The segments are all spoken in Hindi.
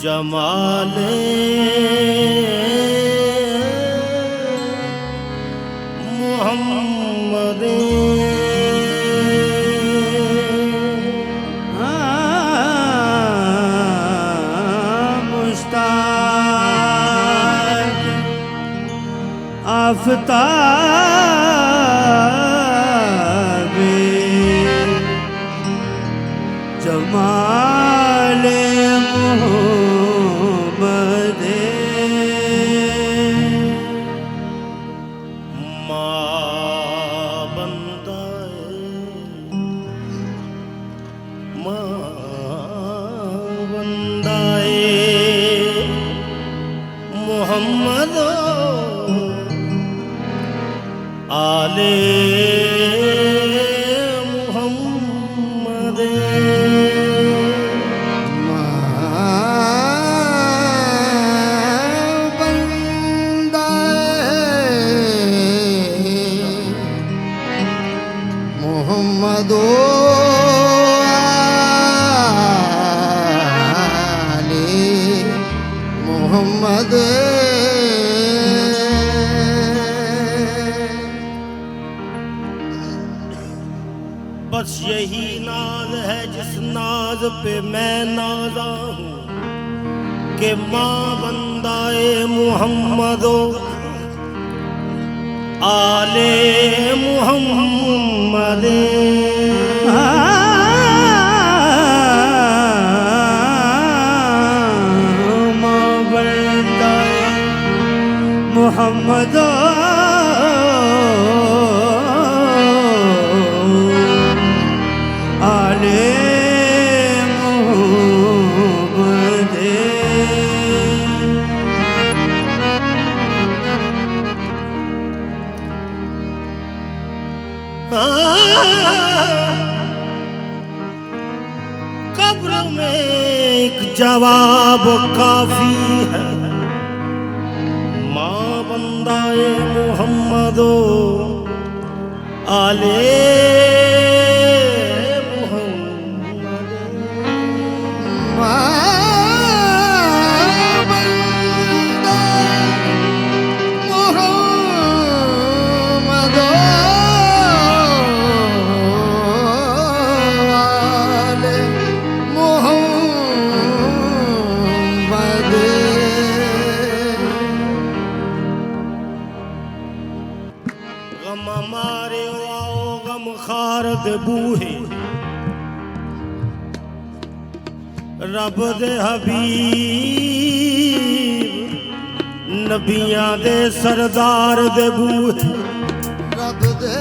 जमाले मोहम्मद मुश्ताक आफताब जमाले मोहम्मद मोहम्मद आले मोहम्मद मोहम्मद मोहम्मद बस यही नाज है जिस नाज पे मैं नाजा हूँ कि माँ बंदाए मुहम्मदो आले मुहम्मद मोहम्मद आले मोहम्मद कब्र में एक जवाब काफी है बंदाए मुहम्मदो आले मुहम्मद मोहम्मद आले मोहम्मद गम मारे आओ गम खार दे बूहे रब दे हबीब नबियां दे सरदार दे बूहे रब दे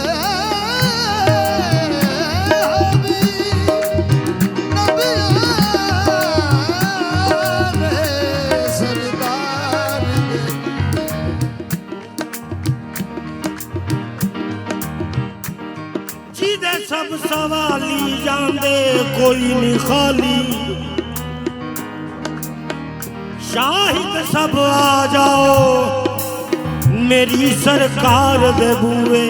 सब सवाली जांदे कोई नहीं खाली शाहिद सब आ जाओ मेरी सरकार दे बूए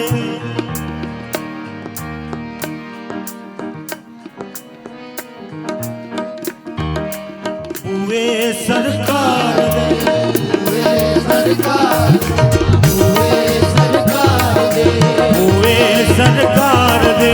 बूए सरकार दे बूए सरकार दे बूए सरकार दे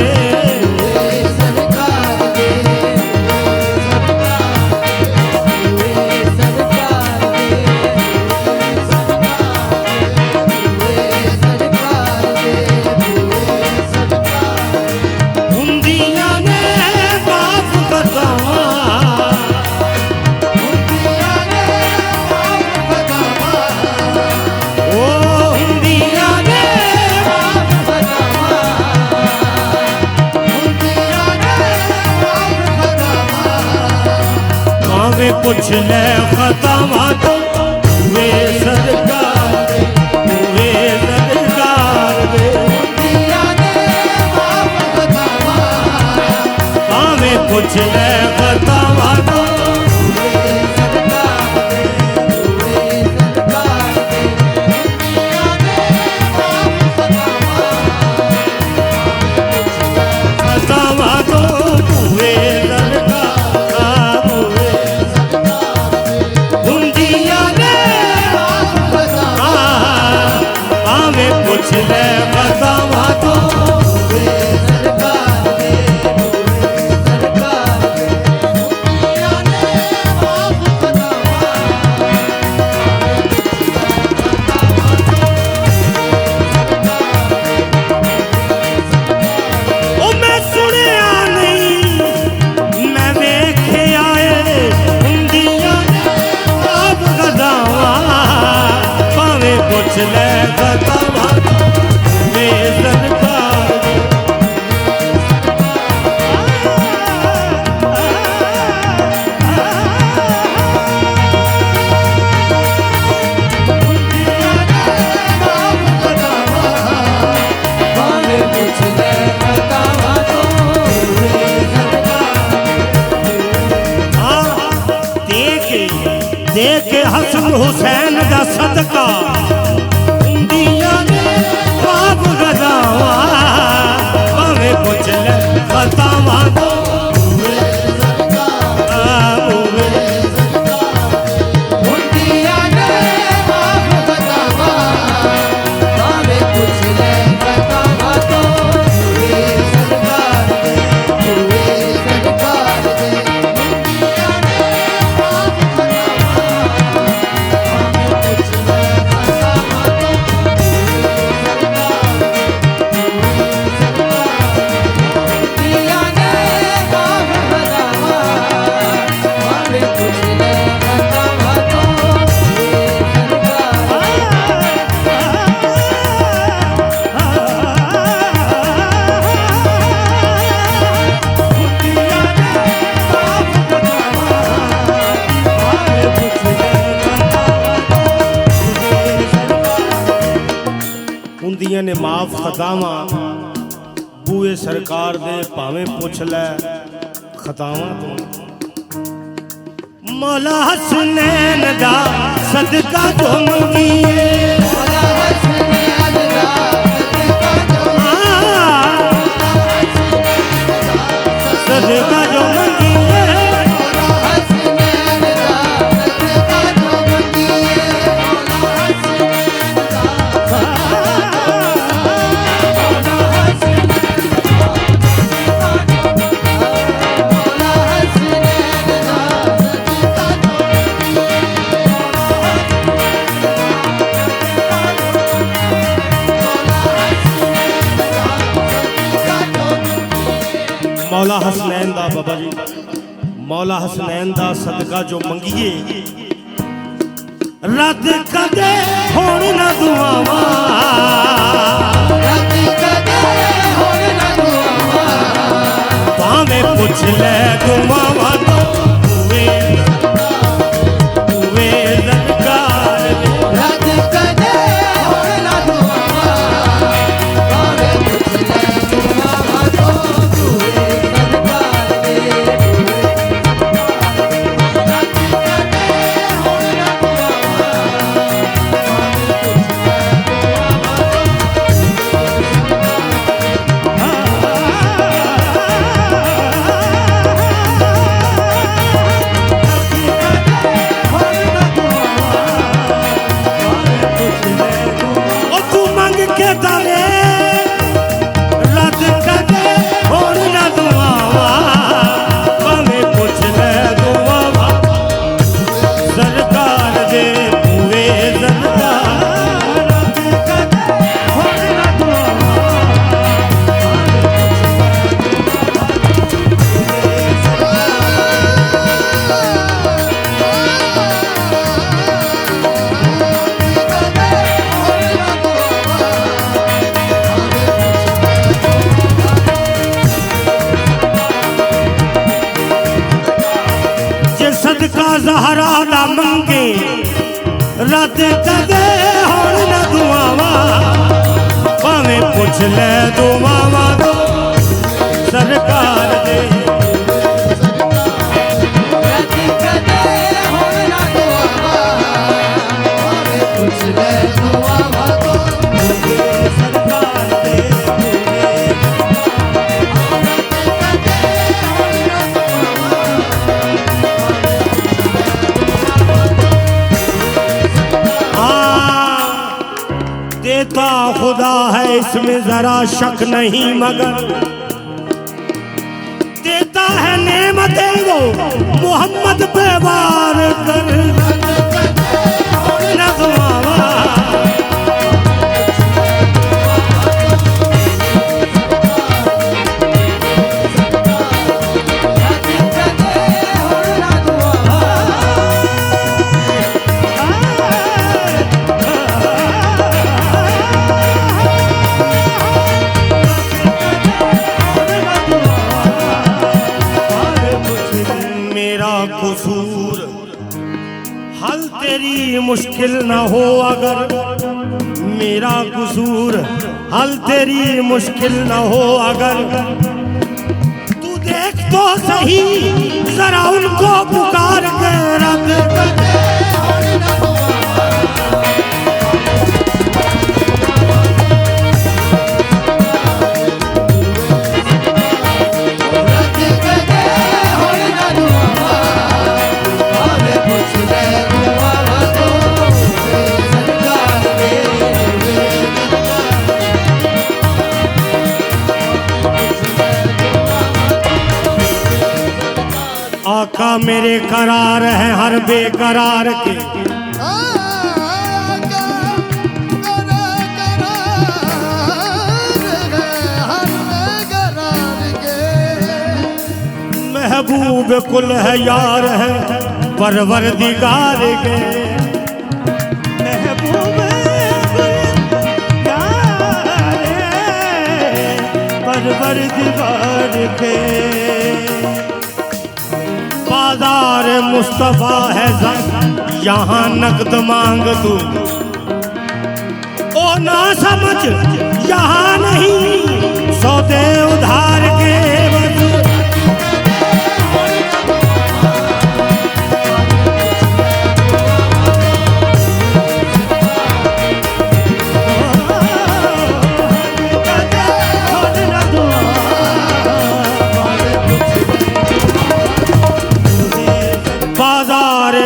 ओ भावे पुछ ले खतावा तो वे सरकार दे वे सरकार दे भावे पुछ ले खतावा तो देख हसन हुसैन दा सदका इंदिया ने बाप गदावा भावे पुछ ले खतावा तो उन्दियां ने माफ खतावा बूए सरकार दे भावे पुछ ले खतावा तो मौला हसनैन दा सदका जो मंगीए सदका जो मंगीए मौला हसनैन दा बाबा जी मौला हसनैन दा सदका जो मंगीए रद कदे होण ना दुआवा भावे पुछ ले दुआवा तो वे सरकार दे रद कदे होण ना दुआवा भावे पुछ ले दुआवा तो ਜ਼ਹਰਾ ਦਾ ਮੰਗੇ ਰੱਦ ਕਦੇ ਹੁਣ ਨਾ ਦੁਆਵਾਂ ਭਾਵੇਂ ਪੁੱਛ ਲੈ ਦੁਆਵਾਂ ਤੋਂ ਸਰਕਾਰ ਦੇ देता खुदा है इसमें जरा शक नहीं मगर देता है नेमतें वो मोहम्मद पे वार कर नज़मावा कसूर हल तेरी मुश्किल न हो अगर मेरा कसूर हल तेरी मुश्किल न हो अगर तू देख तो सही जरा उनको पुकार के रब आका मेरे करार है हर बेकरार के महबूब कुल है यार है परवरदिगार के महबूब परवरदिगार के बाजार मुस्तफा है यहाँ नकद मांग तू ओ ना समझ यहाँ नहीं सौदे उधार के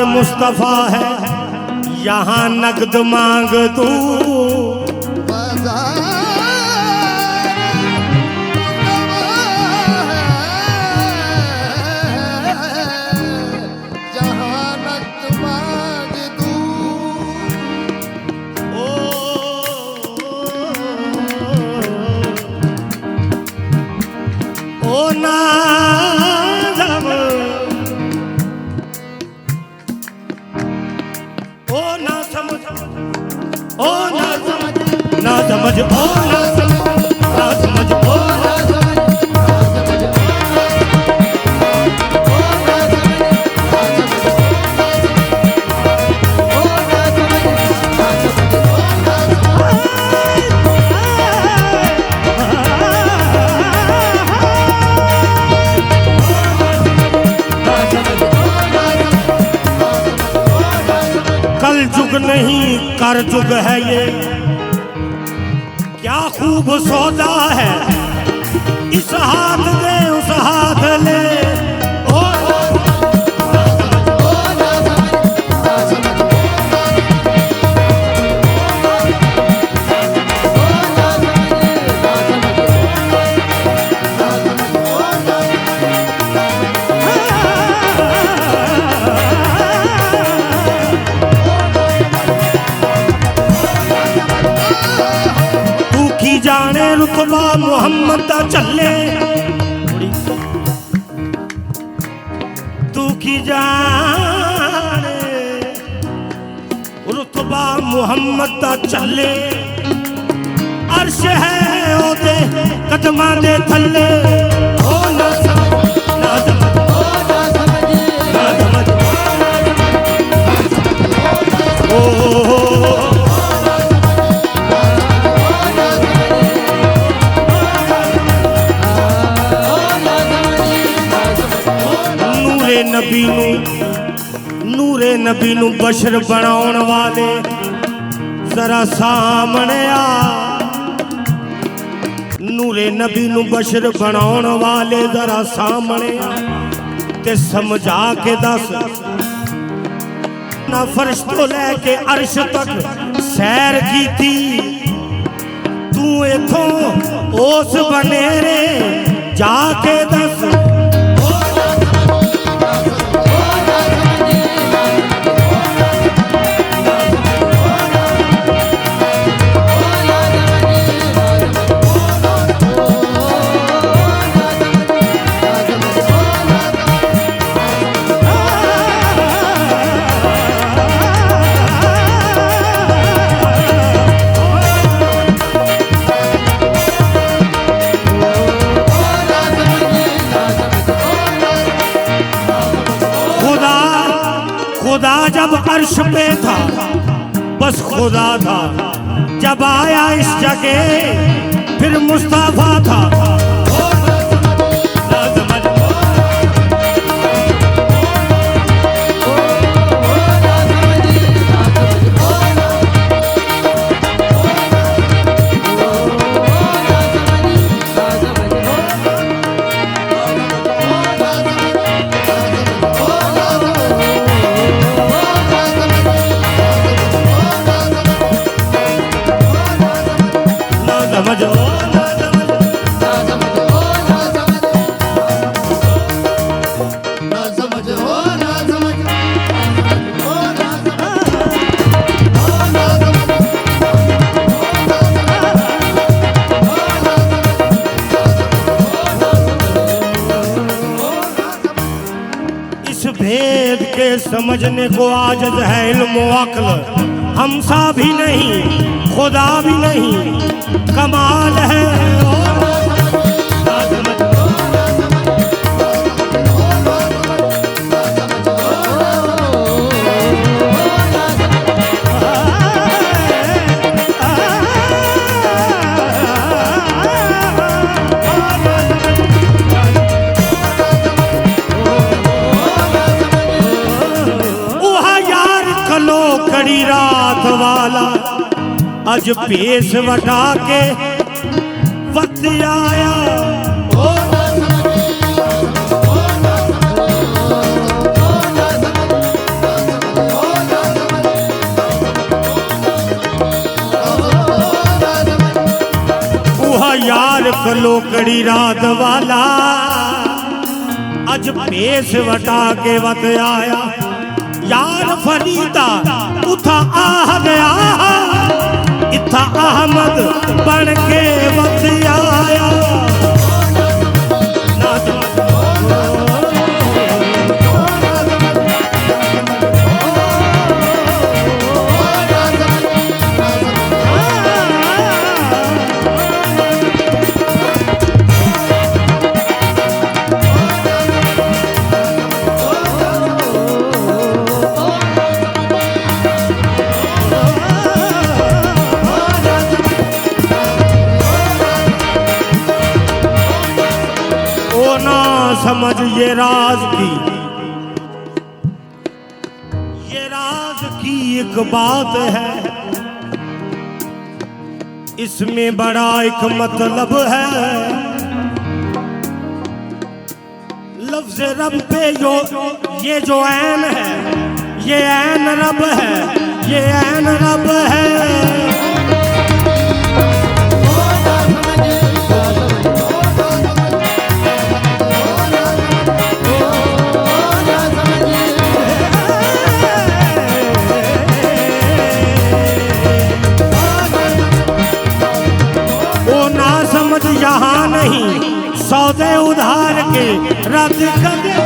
मुस्तफा है यहाँ नकद मांग तू जहाँ नकद मांग तू ओ ना समझ ओ ना समझ ओ ना कल जुग नहीं कर जुग है ये क्या खूब सौदा है इस हाथ दे उस हाथ ले जाने रुतबा मोहम्मद दा चले तू की जाने रुतबा मोहम्मद दा चले अर्श है ओदे कदमां दे थल्ले ओ ना समझ ना समझ ना समझ नूरे नबी नू बशर बनाउण वाले जरा सामने आ। नूरे नबी नू बशर बनाउण वाले जरा सामने आ ते समझा के दस ना फर्श तो लैके अर्श तक सैर की थी तू इथों उस बनेरे जाके दस। खुदा जब अर्श पे था बस खुदा था, जब आया इस जगह फिर मुस्तफा था। भेद के समझने को आजज है इल्म अक्ल, हमसा भी नहीं खुदा भी नहीं, कमाल है रात वाला अज पेश वटा के वक्त आया। यार कलो कड़ी रात वाला अज पेश वटा के वक्त आया। यार फरीदा उथा आह गया इथा अहमद बन के वक्त आया। समझ ये राज की एक बात है, इसमें बड़ा एक मतलब है। लफ्ज़ रब पे ये जो ऐन है ये ऐन रब है, ये ऐन रब है। यहाँ नहीं सौदे उधार के रद्द कर दे।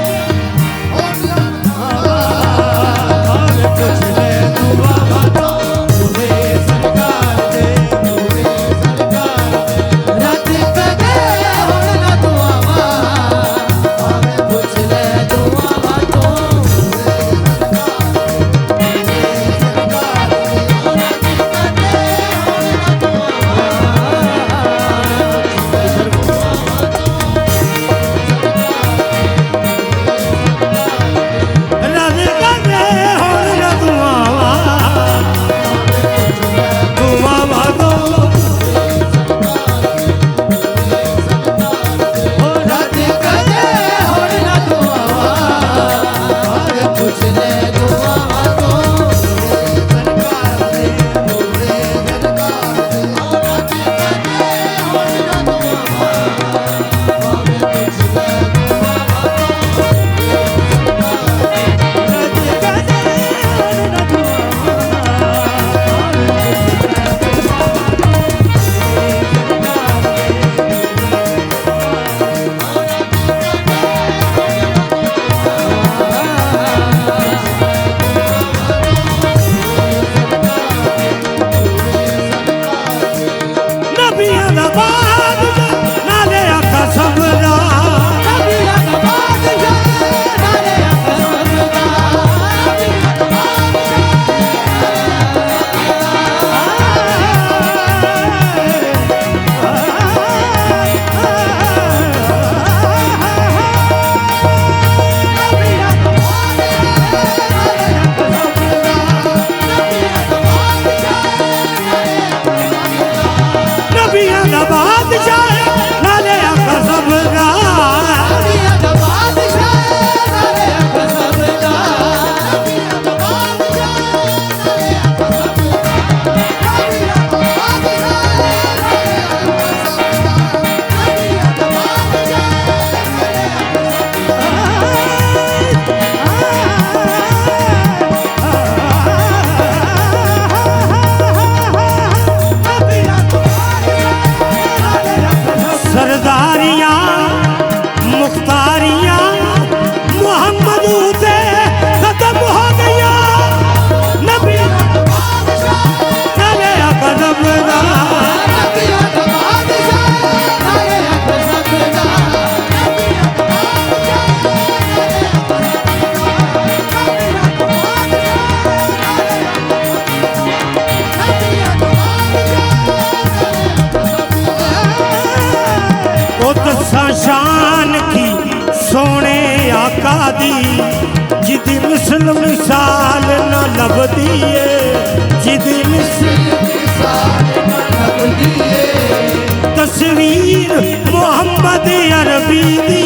मिसल मिसाल न लभदी है जिदी मिसाल न लभदी है तस्वीर मोहम्मद अरबी दी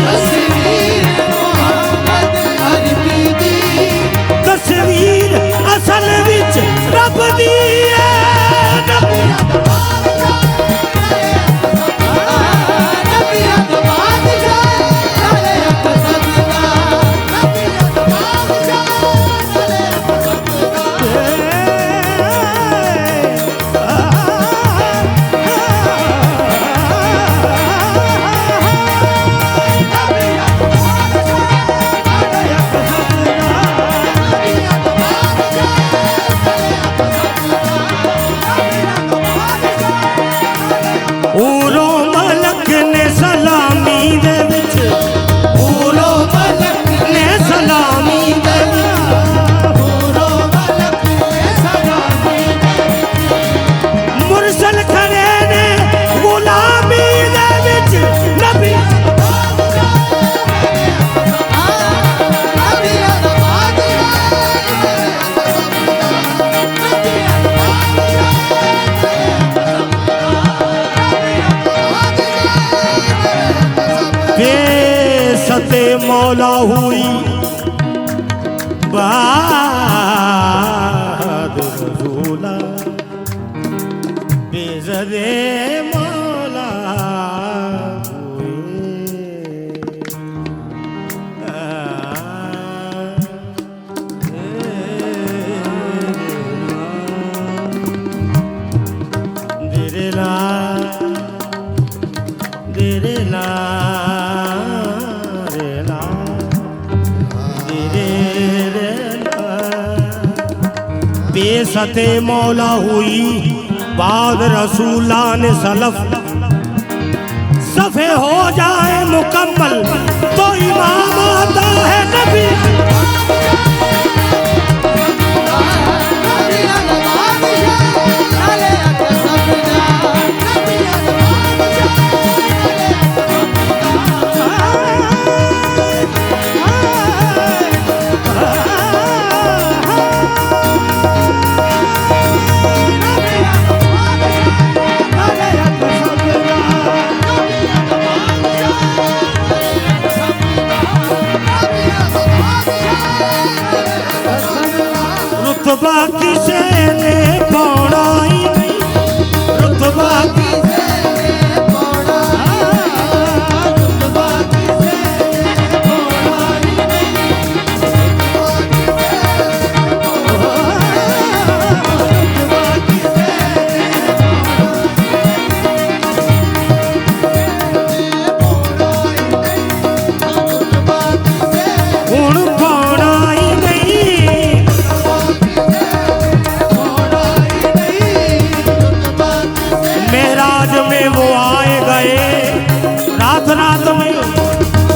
तस्वीर मोहम्मद अरबी दी तस्वीर असल विच रब दी है ऊरो मलक ने सलामी दे विच ऊरो मलक ने सलामी दे ऊरो मलक ने सलामी मुरसल खड़े ने गुलामी दे विच नबी बेसते मौला हुई बाद रसूला बेज़दे मौला हुई तेरे ला तेरे ला बेसते मौला हुई बाद रसूला ने सलफ सफे हो जाए मुकम्मल तो इमाम आता है नबी रुतबा किसे ने पाना ही नहीं रुतबा किसे ने पाना रुतबा किसे ने पाना ही नहीं रुतबा किसे हुण पाना ही नहीं मेराज में वो आए गए रात रात में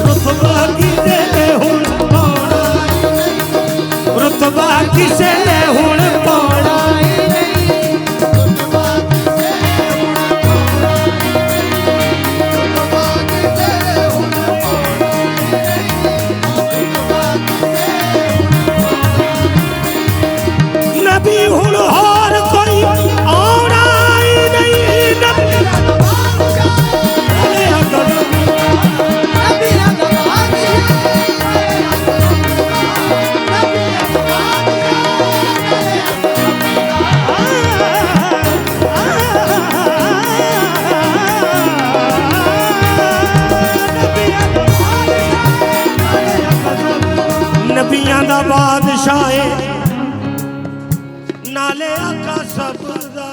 रुतबा किसे ने हुण पाना रुतबा किसे ने हुण पाना नबी हुण और कोई आना ही नहीं नबी नबियां दा बादशाह है नाले आका सब दा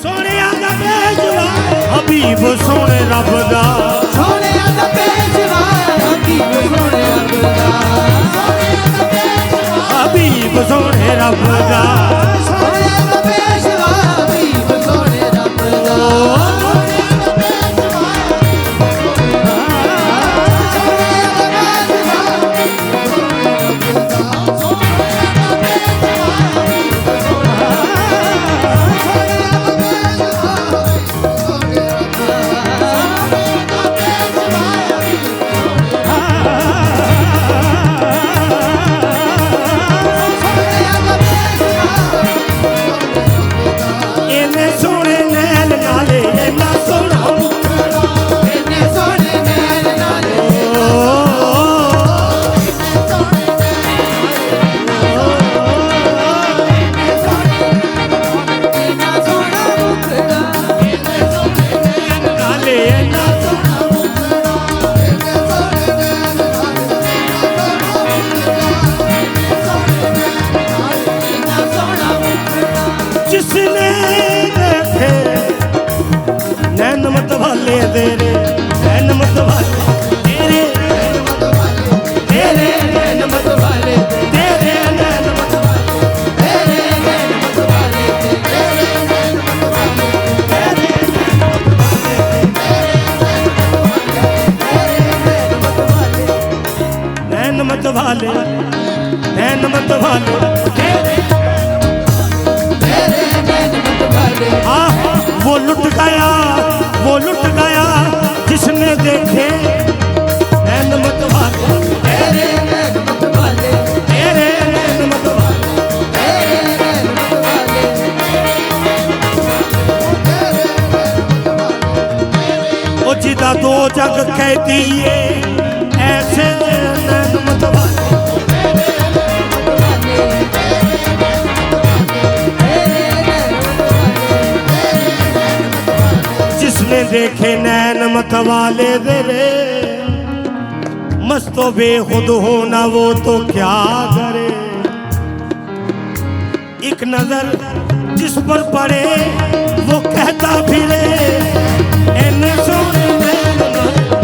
सोने आदा बेजवा हबीब सोने रब दा सोने आदा बेजवा हबीब सोने रब दा हबीब सोने रब दा सोने आदा बेजवा हबीब सोने रब दा दे रे नैन मत वाले तेरे नैन मत वाले तेरे नैन मत वाले तेरे नैन मत वाले तेरे नैन मत वाले तेरे नैन मत वाले तेरे नैन मत वाले नैन मत वाले तेरे तेरे नैन मत वाले वो लुट गया जिसने देखे नैन मत वाले तेरे नैन मत वाले तेरे नैन मत वाले तेरे नैन मत वाले ओ जिदा दो जग कहती है ऐसे नैन मत वाले जिसने देखे नैन मत वाले दे रे मस्तो बेखुद होना वो तो क्या करे एक नजर जिस पर पड़े वो कहता फिरे एने सोने नैन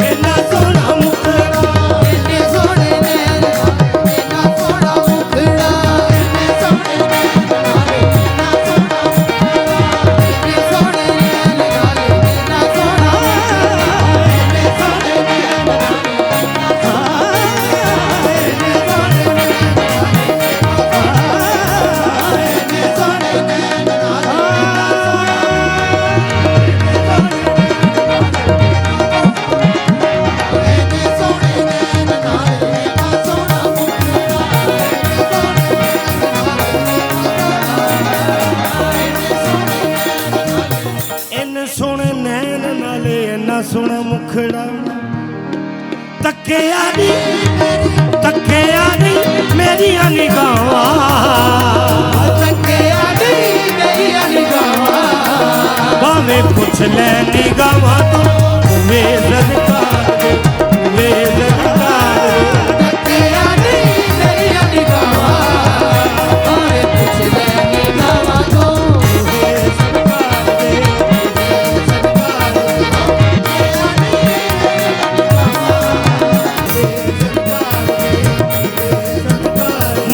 एना सोना मुखड़ा इन्ने सोने नैन इन्ना सोना मुखड़ा इन्ने सोने नैन इन्ने सोने नैन इन्ना सोना इन्ने सोने नैन इन सोने नैन नाले इन्ना सोना मुखड़ा तक्किया नी मेरिया निगाहां तक्किया नी मेरिया निगाहां भावें पुछ ले निगाहां तो वे सरकार दे तक्किया नी मेरिया निगाहां भावें पुछ ले निगाहां तो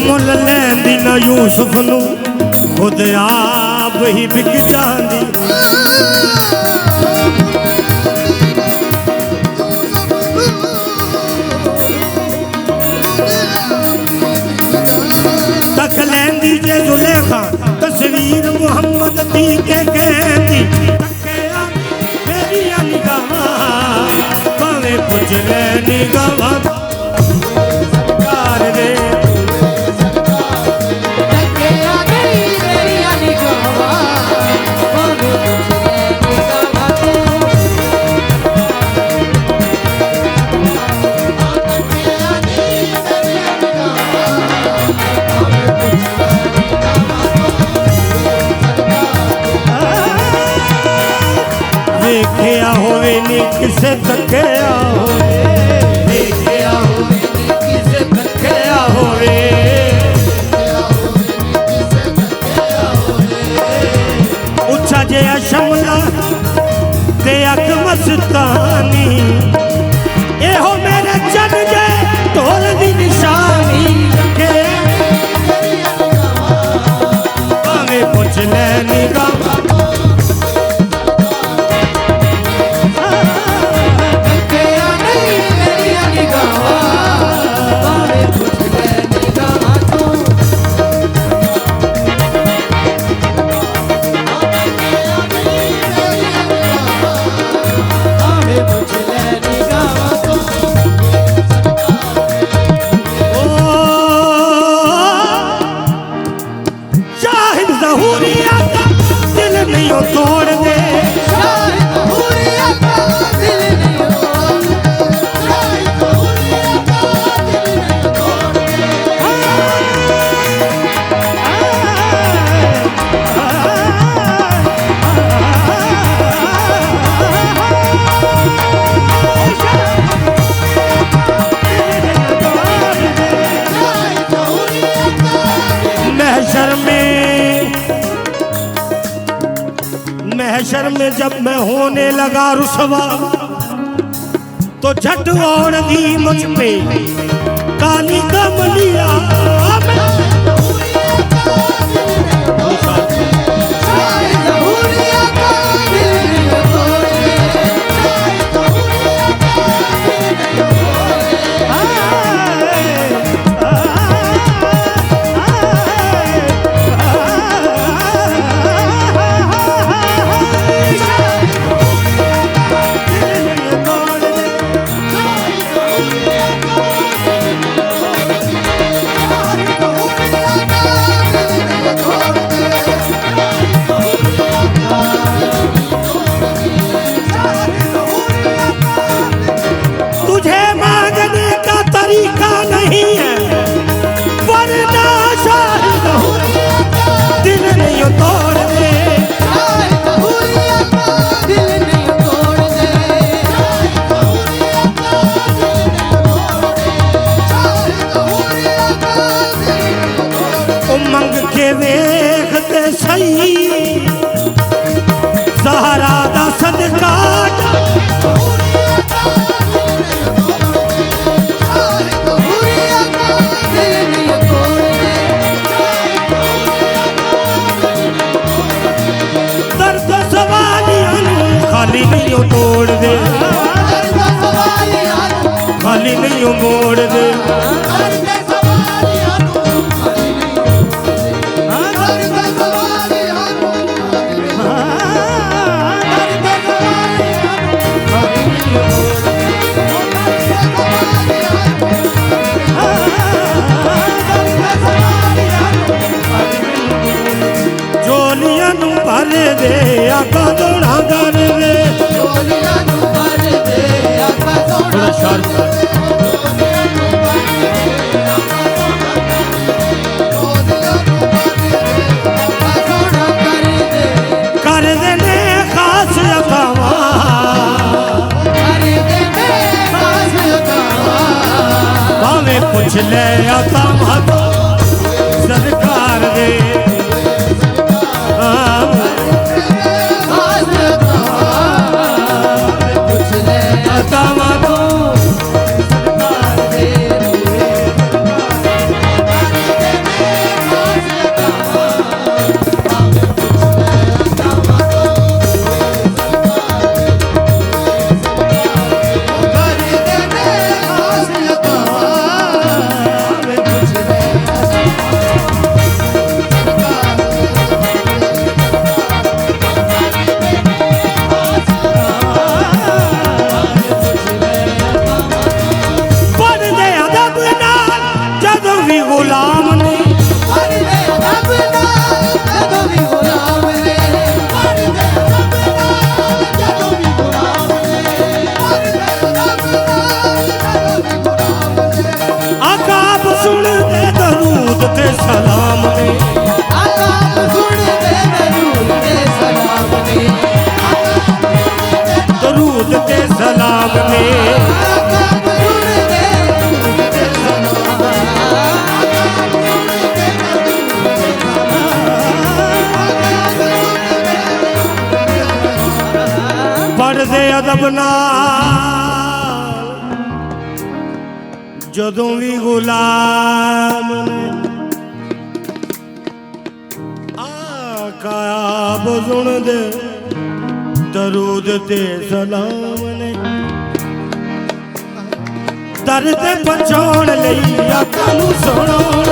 मुल लैंदी ना यूसुफ नू खुद आप ही बिक जांदी तक लैंदी जे जुलेखा तस्वीर मुहम्मद दी के कहंदी तक्किया मेरी निगाहां भावें पुछ ले निगाहां सरकार दे तक्किया नी मेरिया निगाहां भावें पुछ ले निगाहां तो तक्किया नी मेरिया निगाहां भावें पुछ ले देखिया होवे नी किसे तक्किया होवे देखिया होवे नी किसे तक्किया होवे उच्चा जिहा शमला ते अख मस्तानी एहो मेरे जन जे ढोल दी निशानी के भावें पुछ ले निगाहां तक्किया नी मेरिया निगाहां भावें पुछ ले निगाहां तो भावें पुछ ले निगाहां तो ओ शाहिद ज़हूरिया का दिल नहीं हो तोड़ दे शाहिद हुरिया का दिल नहीं तोड़ शाहिद हुरिया का दिल नहीं तोड़ शाहिद हुरिया का महशर में जब मैं होने लगा रुसवा तो झट ओढ़ दी मुझ पे काली कमलिया वेखते सही ज़हरा दा सदका दर्द सवालियां खाली नहीं तोड़ दे खाली नहीं मोड़ दे भर दे आका दोड़ा कर दे थोड़ा शार्प कर देने खास अकावा भावे कुछ ले आता तो सरकार दे सलाम ने दरूद के सलाम ने पढ़ दे अदब नाल जदों भी गुलाम काब सुन दे दरूद ते सलाम ने दर्द पहुंचाउण लई आका नूं सुणाउण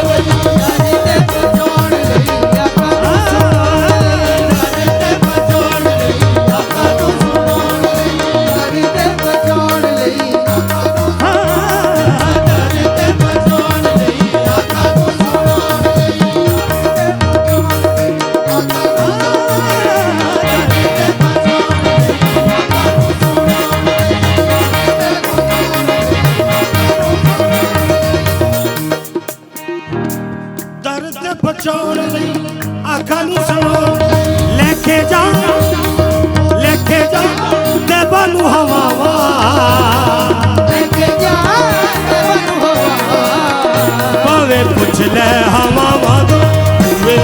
आका नूं सुनो लेके जा ते बनू हवावा भावे पुछ ले हवावा तो वे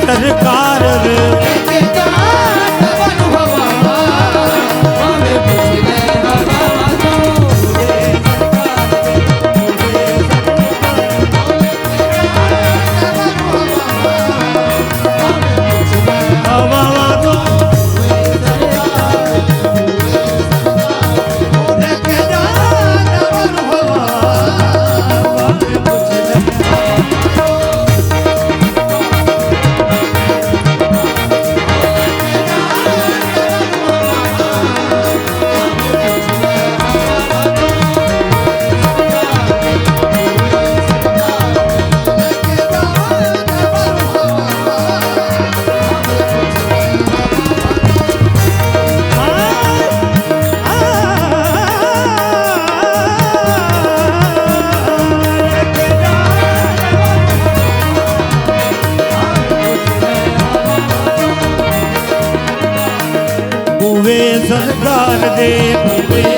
सरकार रे सरकार दे मेरे